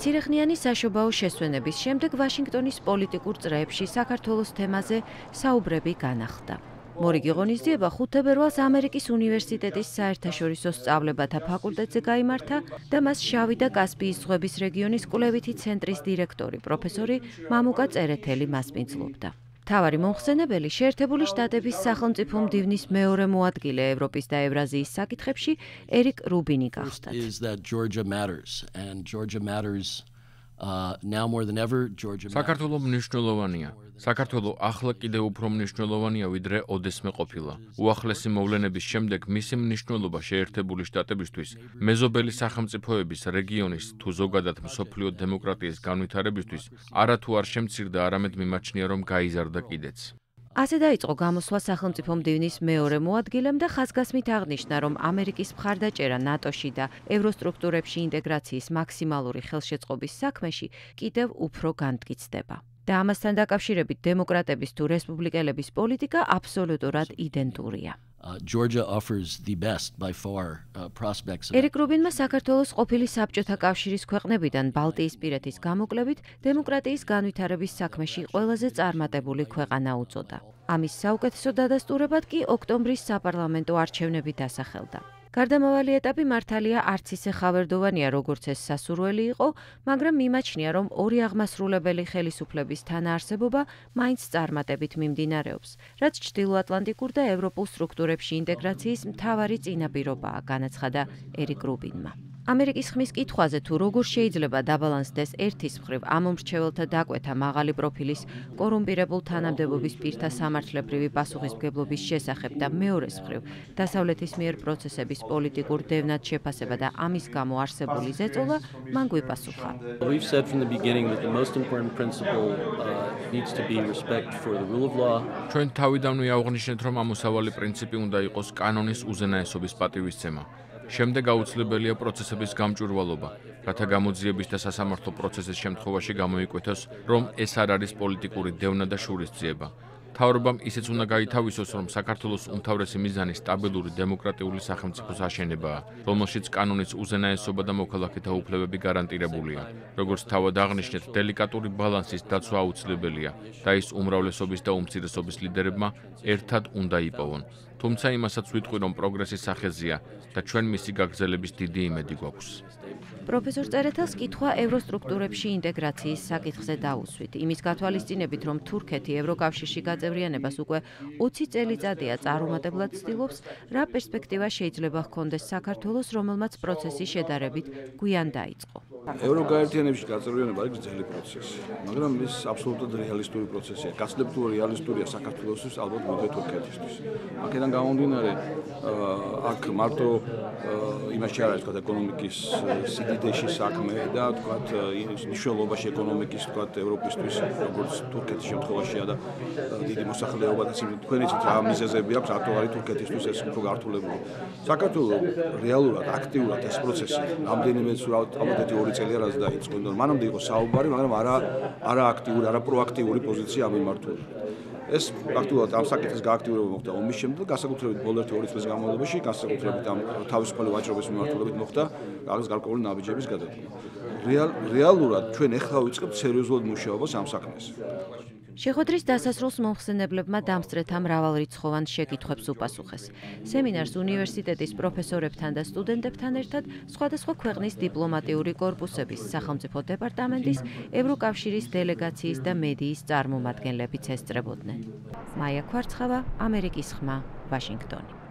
მცირეხნიანი საშობაო შესვენების შემდეგ ვაშინგტონის პოლიტიკურ წრეებში საქართველოს თემაზე საუბრები განახლდა. მორიგი ღონისძიება 5 თებერვალს ამერიკის უნივერსიტეტის საერთაშორისო სწავლებათა ფაკულტეტზე გაიმართა და მას შავი და კასპიის ზღვების რეგიონის კვლევითი ცენტრის დირექტორი პროფესორი მამუკა წერეთელი მასპინძლობდა. მთავარი მომხსენებელი შეერთებული შტატების სახელმწიფო მდივნის მეორე მოადგილე ევროპის და ევრაზიის საკითხებში ერიკ რუბინი გახდათ. საქართველო მნიშვნელოვანია. საქართველო ახლა კიდევ უფრო მნიშვნელოვანია, ვიდრე ოდესმე ყოფილა. უახლესი მოვლენების შემდეგ მისი მნიშვნელობა შეერთებული შტატებისთვის, მეზობელი სახელმწიფოების, რეგიონის თუ ზოგადად მსოფლიო დემოკრატიის განვითარებისთვის არათუ არ შემცირდა, არამედ მიმაჩნია, რომ გაიზარდა კიდეც. ასე დაიწყო გამოსვლა სახელმწიფო მდივნის მეორე მოადგილემ და ხაზგასმით აღნიშნა, რომ ამერიკის მხარდაჭერა ნატოში და ევროსტრუქტურებში ინტეგრაციის მაქსიმალური ხელშეწყობის საქმეში კიდევ უფრო განმტკიცდება. და ამასთან დაკავშირებით დემოკრატების თუ რესპუბლიკელების პოლიტიკა აბსოლუტურად იდენტურია. ერიკ რუბინმა საქართველოს ყოფილი საბჭოთა კავშირის ქვეყნებიდან ბალტიისპირეთის გამოკლებით დემოკრატიის განვითარების საქმეში ყველაზე წარმატებული ქვეყანა უწოდა. ამის საუკეთესო დადასტურებად კი ოქტომბრის საპარლამენტო არჩევნები დასახელდა. გარდამავალი ეტაპი მართალია არც ისე ხავერდოვანია, როგორც ეს სასურველი იყო, მაგრამ მიმაჩნია, რომ ორი აღმასრულებელი ხელისუფლების თანაარსებობა მაინც წარმატებით მიმდინარეობს, რაც ჩრდილოატლანტიკურ და ევროპულ სტრუქტურებში ინტეგრაციის მთავარი წინაპირობაა, განაცხადა ერიკ რუბინმა. ამერიკის ხმის კითხვაზე თუ როგორ შეიძლება დაბალანსდეს ერთის მხრივ ამომრჩეველთა დაკვეთა მაღალი პროფილის კორუმპირებულ თანამდებობის პირთა სამართლებრივი პასუხისმგებლობის შესახებ და მეორეს მხრივ დასავლეთის მიერ პროცესების პოლიტიკურ დევნად შეფასება და ამის გამო არსებული ზეწოლა, მან გვიპასუხა. ჩვენ თავიდანვე ავღნიშნეთ, რომ ამოსავალი პრინციპი უნდა იყოს კანონის უზენაესობის პატივისცემა. შემდეგ აუცილებელია პროცესების გამჭვირვალობა, რათა გამოძიების და სასამართლო პროცესის შემთხვევაში გამოიკვეთოს, რომ ეს არ არის პოლიტიკური დევნა და შურისძიება. მთავრობამ ისიც უნდა გაითავისოს, რომ საქართველოს უმთავრესი მიზანი სტაბილური დემოკრატიული სახელმწიფოს აშენებაა, რომელშიც კანონის უზენაესობა და მოქალაქეთა უფლებები გარანტირებულია. როგორც თავად აღნიშნეთ, დელიკატური ბალანსის დაცვა აუცილებელია და ის უმრავლესობის და უმცირესობის ლიდერებმა ერთად უნდა იპოვონ. თუმცა იმასაც ვიტყვი, რომ პროგრესის სახეზეა და ჩვენ მისი გაგრძელების დიდი იმედი გვაქვს. პროფესორ წერეთელს კითხვა ევროსტრუქტურებში ინტეგრაციის საკითხზე დაუსვით. იმის გათვალისწინებით, რომ თურქეთი ევროკავშირში გაწევრიანებას უკვე 20 წელიწადია წარუმატებლად ცდილობს, რა პერსპექტივა შეიძლება ჰქონდეს საქართველოს, რომელმაც პროცესი შედარებით გვიან დაიწყო. ევროგაერთიანებაში გაწევრიანება არის გრძელი პროცესი, მაგრამ ის აბსოლუტურად რეალისტური პროცესია. გაცილებით რეალისტურია საქართველოსთვის, ალბათ ვიდრე თურქეთისთვის. აქედან გამომდინარე, აქ მარტო იმაში არ არის, თქვა ეკონომიკის სიდიდეში საქმე და თქვა მნიშვნელობაში ეკონომიკის თქვა ევროპისთვის, როგორც თურქეთის შემთხვევაშია და დიდი მოსახლეობა და თქვენ იცით რა მიზეზები აქვს, რატო არის თურქეთისთვის ეს უფრო გართულებული. საქართველოს რეალურად აქტიურად ეს პროცესი რამდენიმე ალბათ 2 წელია რაც დაიწყო. მანამდე იყო საუბარი, მაგრამ არა აქტიური, არა პროაქტიული პოზიცია ამ მიმართულებით. ეს პრაქტიკულად ამ საკითხის გააქტიურება მოხდა ომის შემდეგ, განსაკუთრებით ბოლო 1-2 წლის განმავლობაში, განსაკუთრებით ამ თავისუფალი ვაჭრობის მიმართულებით მოხდა რაღაც გარკვეული ნაბიჯების გადადგმა. რეალურად ჩვენ ახლა ვიწყებთ სერიოზულად მუშაობას ამ საქმეს. შეხვედრის დასასრულს მომხსენებლებმა დამსწრეთა მრავალრიცხოვან შეკითხვებს უპასუხეს. სემინარს უნივერსიტეტის პროფესორებთან და სტუდენტებთან ერთად სხვადასხვა ქვეყნის დიპლომატიური კორპუსების, სახელმწიფო დეპარტამენტის, ევროკავშირის დელეგაციის და მედიის წარმომადგენლებიც ესწრებოდნენ. მაია ქვარცხავა, ამერიკის ხმა, ვაშინგტონი.